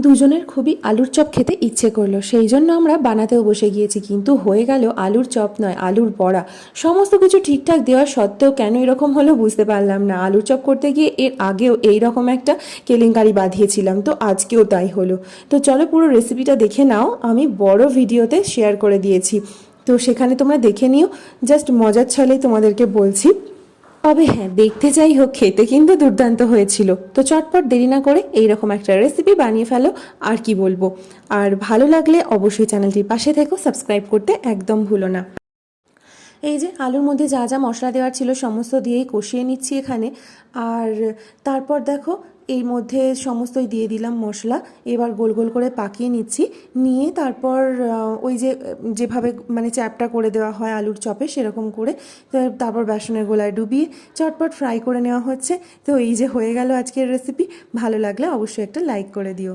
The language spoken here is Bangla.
দুজনের খুবই আলুর চপ খেতে ইচ্ছে করলো, সেই জন্য আমরা বানাতেও বসে গিয়েছি। কিন্তু হয়ে গেল আলুর চপ নয়, আলুর বড়া। সমস্ত কিছু ঠিকঠাক দেওয়া সত্ত্বেও কেন এরকম হলো বুঝতে পারলাম না। আলুর চপ করতে গিয়ে এর আগেও এই রকম একটা কেলেঙ্কারি বাঁধিয়েছিলাম, তো আজকেও তাই হলো। তো চলো পুরো রেসিপিটা দেখে নাও, আমি বড় ভিডিওতে শেয়ার করে দিয়েছি, তো সেখানে তোমরা দেখে নিও। জাস্ট মজার ছলেই তোমাদেরকে বলছি। তবে হ্যাঁ, দেখতে যাই হোক, খেতে কিন্তু দুর্দান্ত হয়েছিল। তো চটপট দেরি না করে এইরকম একটা রেসিপি বানিয়ে ফেলো, আর কি বলবো। আর ভালো লাগলে অবশ্যই চ্যানেলটির পাশে থেকো, সাবস্ক্রাইব করতে একদম ভুলো না। এই যে আলুর মধ্যে যা যা মশলা দেওয়ার ছিল সমস্ত দিয়েই কষিয়ে নিচ্ছি এখানে। আর তারপর দেখো এর মধ্যে সমস্তই দিয়ে দিলাম মশলা। এবার গোল গোল করে পাকিয়ে নিচ্ছি, নিয়ে তারপর ওই যে যেভাবে মানে চ্যাপটা করে দেওয়া হয় আলুর চপে সেরকম করে তারপর বেসনের গোলায় ডুবিয়ে চটপট ফ্রাই করে নেওয়া হচ্ছে। তো এই যে হয়ে গেল আজকের রেসিপি। ভালো লাগলে অবশ্যই একটা লাইক করে দিও।